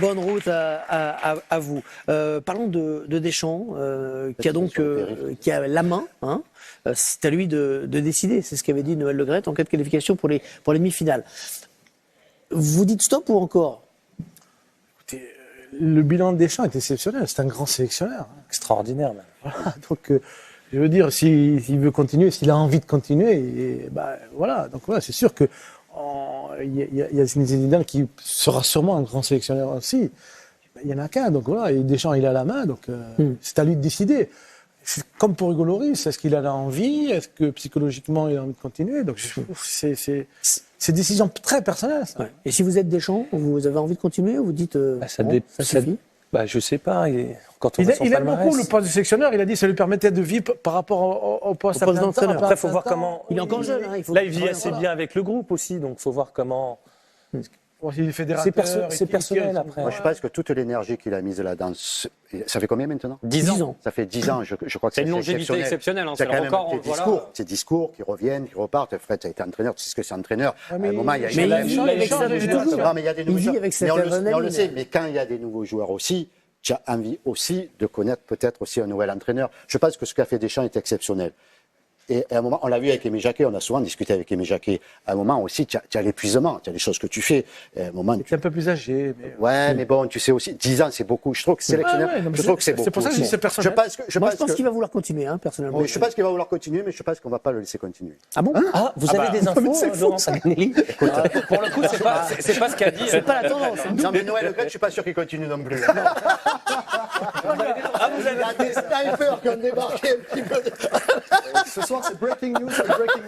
Bonne route à vous. Parlons de Deschamps, qui a la main. Hein. C'est à lui de décider. C'est ce qu'avait dit Noël Le Graët en cas de qualification pour les demi-finales. Vous dites stop ou encore? Écoutez, le bilan de Deschamps est exceptionnel. C'est un grand sélectionneur. Extraordinaire, même. Voilà, donc, je veux dire, s'il veut continuer, s'il a envie de continuer, voilà. Donc voilà, c'est sûr que il y a Zinedine Zidane qui sera sûrement un grand sélectionneur aussi. Il y en a qu'un, donc voilà. Et Deschamps, il a la main, donc c'est à lui de décider. C'est comme pour Hugo Lloris, est-ce qu'il a envie? Est-ce que psychologiquement, il a envie de continuer? Donc c'est une décision très personnelle. Ça. Ouais. Et si vous êtes Deschamps, vous avez envie de continuer ou vous dites ça suffit? Je sais pas. Quand on il aime beaucoup le poste de sélectionneur. Il a dit que ça lui permettait de vivre par rapport au poste d'entraîneur. Après, il faut voir comment. Il est encore jeune. Hein, il vit assez bien avec le groupe aussi, donc il faut voir comment. C'est personnel après. Moi, je pense que toute l'énergie qu'il a mise là-dedans, ça fait combien maintenant? 10 ans. Ça fait 10 ans, je crois que c'est une longévité exceptionnelle. C'est quand même ces discours qui reviennent, qui repartent. Fred, tu as été entraîneur, tu sais ce que c'est entraîneur. À un moment, il y a il y a des nouveaux joueurs. On le sait, mais quand il y a des nouveaux joueurs aussi, tu as envie aussi de connaître peut-être aussi un nouvel entraîneur. Je pense que ce qu'a fait Deschamps est exceptionnel. Et à un moment, on l'a vu avec Aimé Jacquet, on a souvent discuté avec Aimé Jacquet. À un moment aussi, tu as l'épuisement, tu as des choses que tu fais. À un moment, tu es un peu plus âgé. Mais... Ouais, mais bon, tu sais aussi, 10 ans, c'est beaucoup. Je trouve que sélectionneur, je trouve que c'est beaucoup. C'est pour ça que je dis c'est personnel. Je pense qu'il va vouloir continuer, hein, personnellement. Je pense qu'il va vouloir continuer, mais je pense qu'on ne va pas le laisser continuer. Ah bon? Vous avez des infos, Laurent Saganelli? Pour le coup, c'est pas ce qu'a dit. C'est pas la tendance. Non, mais Noël Le Graët, je suis pas sûr qu'il continue non plus. Vous avez des snipers qui ont débarqué un petit peu. Ce soir, c'est breaking news.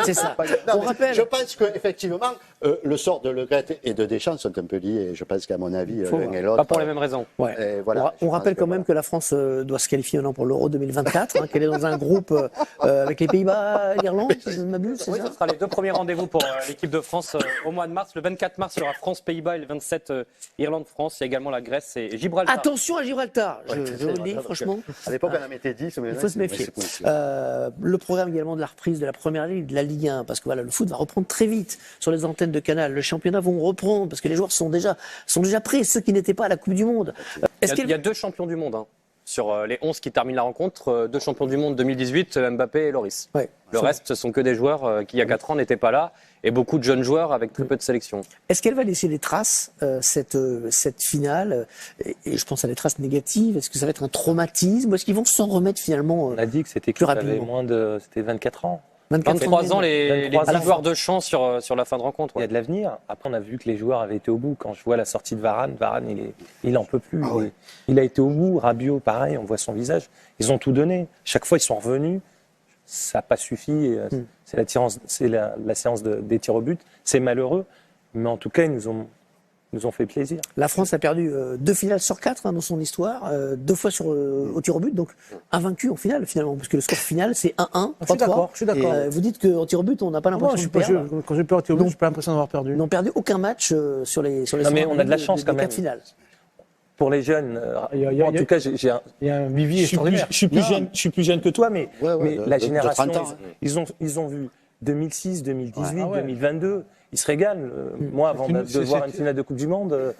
C'est ça. On rappelle. Je pense qu'effectivement, le sort de Le Graët et de Deschamps sont un peu liés. Je pense qu'à mon avis, l'un et l'autre. Pas pour les mêmes raisons. Ouais. Voilà, on rappelle quand même que la France doit se qualifier maintenant pour l'Euro 2024, qu'elle est dans un groupe avec les Pays-Bas, l'Irlande, si je ne m'abuse. Oui, ce sera les deux premiers rendez-vous pour l'équipe de France au mois de mars. Le 24 mars, il y aura France-Pays-Bas et le 27 Irlande-France. Il y a également la Grèce et Gibraltar. Attention à Gibraltar, je vous le dis, franchement. À l'époque, on en mettait 10. Il faut se méfier. Le programme également de la reprise de la première ligue, de la Ligue 1, parce que voilà, le foot va reprendre très vite sur les antennes de Canal. Le championnat vont reprendre parce que les joueurs sont déjà prêts, ceux qui n'étaient pas à la Coupe du Monde. Il y a deux champions du monde. Hein. Sur les 11 qui terminent la rencontre, deux champions du monde 2018, Mbappé et Lloris. Ouais, le reste, ce sont que des joueurs qui, il y a 4 ans, n'étaient pas là, et beaucoup de jeunes joueurs avec très peu de sélection. Est-ce qu'elle va laisser des traces, cette finale, et je pense à des traces négatives? Est-ce que ça va être un traumatisme? Est-ce qu'ils vont s'en remettre finalement On a dit que c'était plus rapidement? C'était 24 ans. 23 ans, les 10 joueurs de champ sur la fin de rencontre. Il y a de l'avenir. Après, on a vu que les joueurs avaient été au bout. Quand je vois la sortie de Varane, il en peut plus. Il a été au bout. Rabiot, pareil, on voit son visage. Ils ont tout donné. Chaque fois, ils sont revenus. Ça n'a pas suffi. C'est la séance des tirs au but. C'est malheureux. Mais en tout cas, ils nous ont fait plaisir. La France a perdu 2 finales sur 4 dans son histoire, 2 fois au tir au but, donc invaincu en finale finalement, parce que le score final c'est 1-1, 3-3. Je suis d'accord. Vous dites qu'en tir au but on n'a pas l'impression de perdre. Quand j'ai peur au tir au but, j'ai pas l'impression d'avoir perdu. Ils n'ont perdu aucun match sur les mais on a de la chance quand même. 4 finales. Pour les jeunes, en tout cas, il y a un vivier extraordinaire. Je suis plus jeune que toi, mais la génération, ils ont vu 2006, 2018, 2022. Ils se régalent. Moi, avant de voir une finale de Coupe du Monde,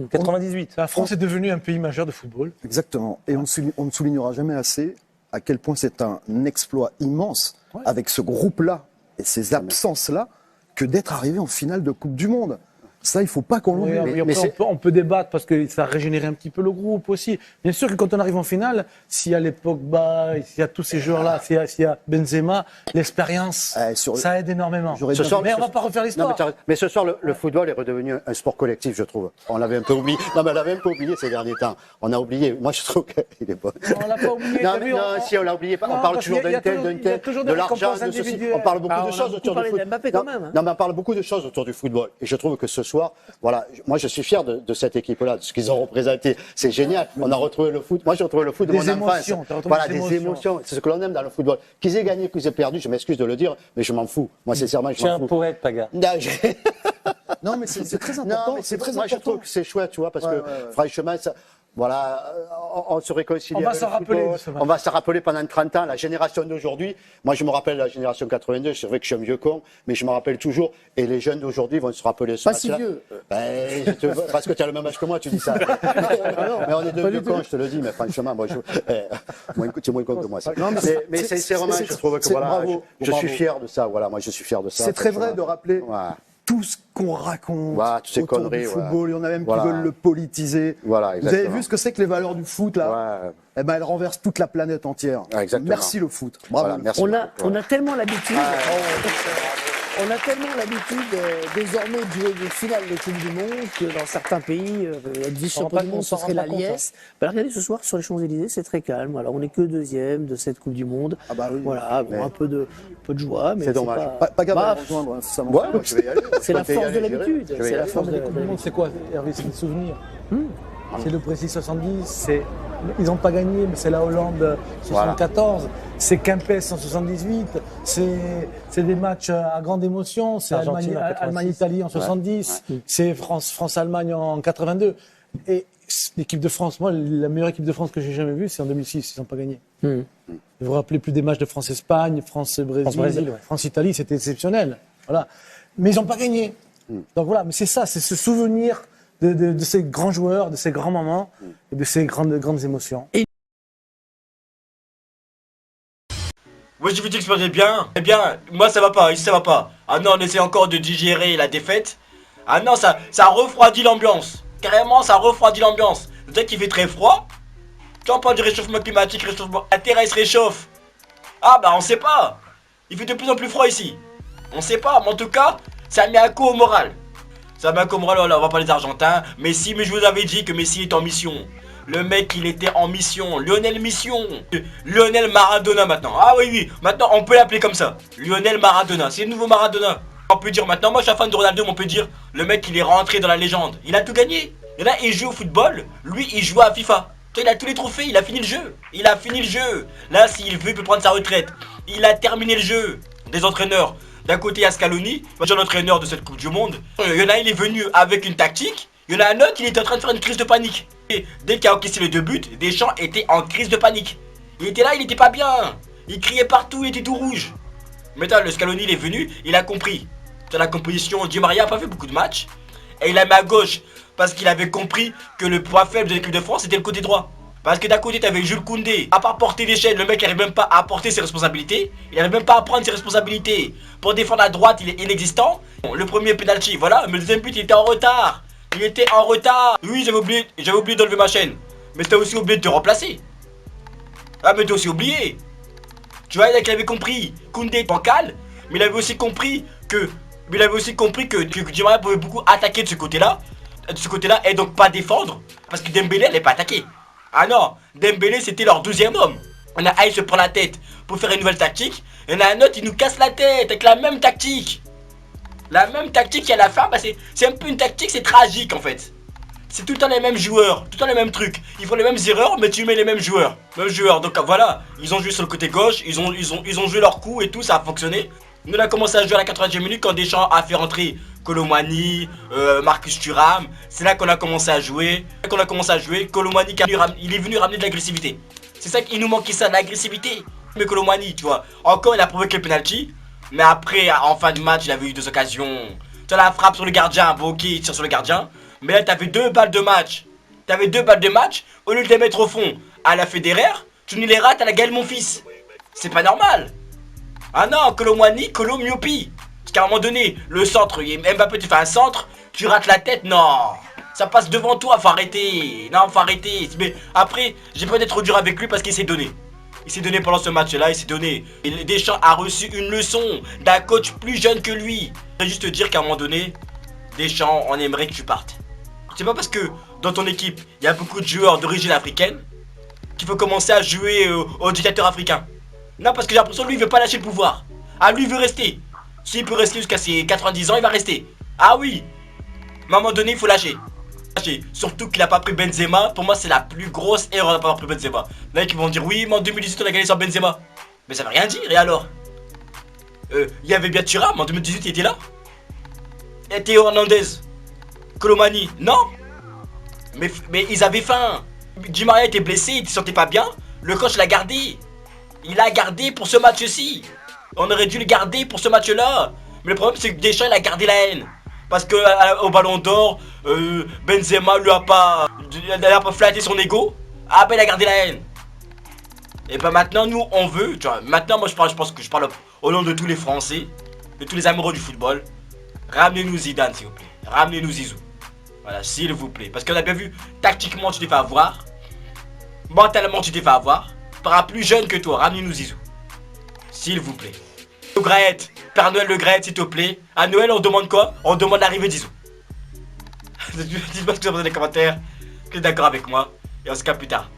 98. La France est devenue un pays majeur de football. Exactement. Et on ne soulignera jamais assez à quel point c'est un exploit immense avec ce groupe-là et ces absences-là que d'être arrivé en finale de Coupe du Monde. Ça, il ne faut pas qu'on l'oublie. On peut débattre parce que ça a régénéré un petit peu le groupe aussi. Bien sûr que quand on arrive en finale, s'il y a les Pogba, s'il y a tous ces joueurs-là, s'il y a Benzema, l'expérience, ça aide énormément. Mais on ne va pas refaire l'histoire. Mais ce soir, le football est redevenu un sport collectif, je trouve. On l'avait un peu oublié. Non, mais on l'avait un peu oublié ces derniers temps. On a oublié. Moi, je trouve qu'il est bon. On l'a pas oublié. Non, si, on l'a oublié. On parle toujours d'un tel, de l'argent, de ceci. On parle beaucoup de choses autour du football. Non, mais on parle beaucoup de choses autour du football. Et je trouve que ce soir, voilà, moi je suis fier de cette équipe-là, de ce qu'ils ont représenté. C'est génial. On a retrouvé le foot. Moi j'ai retrouvé le foot de mon enfance. Voilà, des émotions. C'est ce que l'on aime dans le football. Qu'ils aient gagné, qu'ils aient perdu, je m'excuse de le dire, mais je m'en fous. Moi sincèrement, je m'en fous. Tu es un poète, Paga. Non, mais c'est très important. Non, mais moi je trouve que c'est chouette, tu vois, parce que franchement, Voilà, on se réconcilie. On va avec s'en le rappeler football. de ce match. On va se rappeler pendant 30 ans, la génération d'aujourd'hui. Moi, je me rappelle la génération 82, c'est vrai que je suis un vieux con, mais je me rappelle toujours. Et les jeunes d'aujourd'hui vont se rappeler ce Pas match-là. si vieux. Parce que tu as le même âge que moi, tu dis ça. Mais on est deux vieux cons, je te le dis, mais franchement, moi, tu es moins con que moi. Ça. Mais sincèrement, je trouve que voilà, je suis fier de ça. Voilà, moi, je suis fier de ça. C'est très vrai de rappeler Ouais. tout ce qu'on raconte toutes ces autour conneries, du football. Il y en a même Voilà. qui veulent le politiser. Voilà, Vous avez exactement. vu ce que c'est que les valeurs du foot, là? Ouais. Eh ben, elles renversent toute la planète entière. Exactement. Merci le foot. Bravo. Voilà, merci. On a tellement l'habitude. On a tellement l'habitude désormais de jouer des finales de Coupe du Monde que dans certains pays, être vice-champion du monde, ce serait la liesse. Ben, regardez ce soir sur les Champs-Élysées, c'est très calme. Alors on n'est que deuxième de cette Coupe du Monde. Ah bah oui. Voilà, bon, un peu de joie, mais C'est dommage. Pas grave Bah, à rejoindre, hein, ça m'en Ouais, fout. moi, je vais y aller. c'est la Je vais y force de aller, l'habitude. je vais y C'est la aller. force de La Coupe du Monde, c'est quoi, Hervé? C'est le souvenir. C'est le Brésil 70, ils n'ont pas gagné, mais c'est la Hollande 74, c'est Kempes en 78, c'est des matchs à grande émotion, c'est Argentine en 86. Allemagne-Italie en 70, c'est France-Allemagne en 82. Et l'équipe de France, moi, la meilleure équipe de France que j'ai jamais vue, c'est en 2006, ils n'ont pas gagné. Vous vous rappelez plus des matchs de France-Espagne, France-Brésil, France-Brésil, ouais. France-Italie, c'était exceptionnel. Voilà. Mais ils n'ont pas gagné. Donc voilà, mais c'est ça, c'est ce souvenir de ces grands joueurs, de ces grands moments et de ces grandes émotions. Moi je vous dis que ça bien. Eh bien, moi ça va pas, ici ça va pas. Ah non, on essaie encore de digérer la défaite. Ah non, ça refroidit l'ambiance. Carrément, ça refroidit l'ambiance. Dès qu'il fait très froid, tu on parle du réchauffement climatique, réchauffement. La Terre elle se réchauffe. Ah bah on sait pas. Il fait de plus en plus froid ici. On sait pas, mais en tout cas, ça met un coup au moral. Ça met un coup au moral, voilà, on va parler des Argentins. Messi, mais je vous avais dit que Messi est en mission. Le mec, il était en mission. Lionel Mission. Lionel Maradona maintenant. Ah oui, oui. Maintenant, on peut l'appeler comme ça. Lionel Maradona. C'est le nouveau Maradona. On peut dire maintenant, moi je suis fan de Ronaldo, mais on peut dire, le mec, il est rentré dans la légende. Il a tout gagné. Et là, il joue au football. Lui, il joue à FIFA. Il a tous les trophées. Il a fini le jeu. Il a fini le jeu. Là, s'il veut, il peut prendre sa retraite. Il a terminé le jeu. Des entraîneurs. D'un côté, il y a Scaloni, l'entraîneur de cette Coupe du Monde. Il y en a un, il est venu avec une tactique. Il y en a un autre, il était en train de faire une crise de panique. Et dès qu'il a encaissé les 2 buts, Deschamps était en crise de panique. Il était là, il était pas bien. Il criait partout, il était tout rouge. Maintenant, le Scaloni, il est venu, il a compris. Dans la composition, Di Maria n'a pas fait beaucoup de matchs. Et il a mis à gauche parce qu'il avait compris que le point faible de l'équipe de France, c'était le côté droit. Parce que d'un côté, tu avais Jules Koundé. À part porter les chaînes, le mec n'arrive même pas à porter ses responsabilités. Il n'arrive même pas à prendre ses responsabilités. Pour défendre à droite, il est inexistant. Bon, le premier penalty, voilà. Mais le deuxième but, il était en retard. Il était en retard. Oui, j'avais oublié d'enlever ma chaîne. Mais t'as aussi oublié de te remplacer. Ah, mais t'as aussi oublié. Tu vois, il avait compris. Koundé est bancal. Mais il avait aussi compris que Di Maria pouvait beaucoup attaquer de ce côté-là. De ce côté-là, et donc pas défendre. Parce que Dembélé, elle n'est pas attaquée. Ah non, Dembélé c'était leur 12e homme. On a Aïe se prend la tête pour faire une nouvelle tactique. Et on a un autre, il nous casse la tête avec la même tactique. La même tactique à la fin, bah c'est un peu une tactique, c'est tragique en fait. C'est tout le temps les mêmes joueurs, tout le temps les mêmes trucs. Ils font les mêmes erreurs, mais tu mets les mêmes joueurs. Donc voilà, ils ont joué sur le côté gauche, ils ont joué leur coup et tout, ça a fonctionné. Nous on a commencé à jouer à la 80e minute quand Deschamps a fait rentrer Kolo Muani, Marcus Thuram. C'est là qu'on a commencé à jouer. Kolo Muani, il est venu ramener de l'agressivité. C'est ça qu'il nous manquait, ça, de l'agressivité. Mais Kolo Muani, tu vois, encore il a provoqué le penalty. Mais après, en fin de match, il avait eu 2 occasions. Tu as la frappe sur le gardien, bon ok, il tire sur le gardien. Mais là, t'avais 2 balles de match. Au lieu de les mettre au fond à la Federer, tu nous les rates à la Gaël Monfils. C'est pas normal. Ah non, Kolo Muani, Kolo myopie. Parce qu'à un moment donné, le centre, Mbappé, tu fais un centre, tu rates la tête, non. Ça passe devant toi, faut arrêter. Non, faut arrêter. Mais après, j'ai pas d'être dur avec lui parce qu'il s'est donné. Il s'est donné pendant ce match-là, il s'est donné. Et Deschamps a reçu une leçon d'un coach plus jeune que lui. Je vais juste te dire qu'à un moment donné, Deschamps, on aimerait que tu partes. C'est pas parce que dans ton équipe, il y a beaucoup de joueurs d'origine africaine qu'il faut commencer à jouer au dictateur africain. Non, parce que j'ai l'impression que lui, il veut pas lâcher le pouvoir. Ah, lui, il veut rester. S'il peut rester jusqu'à ses 90 ans, il va rester. Ah oui. Mais à un moment donné, il faut lâcher. Surtout qu'il a pas pris Benzema. Pour moi, c'est la plus grosse erreur de pas avoir pris Benzema. Là, ils vont dire oui, mais en 2018, on a gagné sans Benzema. Mais ça veut rien dire, et alors? Il y avait bien Thuram, en 2018, il était là. Et Théo Hernandez. Kolo Muani, non. Mais ils avaient faim. Di Maria était blessé, il ne se sentait pas bien. Le coach l'a gardé. Il l'a gardé pour ce match-ci. On aurait dû le garder pour ce match-là. Mais le problème, c'est que Deschamps, il a gardé la haine. Parce que au Ballon d'Or, Benzema lui a pas flatté son ego. Ah ben il a gardé la haine. Et ben maintenant nous on veut, tu vois, maintenant moi je pense que je parle au nom de tous les Français, de tous les amoureux du football. Ramenez-nous Zidane s'il vous plaît. Ramenez-nous Zizou. Voilà, s'il vous plaît. Parce qu'on a bien vu, tactiquement tu t'es fait avoir. Mentalement tu t'es fait avoir. Par un plus jeune que toi, ramenez-nous Zizou. S'il vous plaît. Le Graët, Père Noël Le Graët s'il te plaît. À Noël on demande quoi? On demande l'arrivée de Zizou. Dites-moi ce que vous avez dans les commentaires. Que vous êtes d'accord avec moi. Et on se capte plus tard.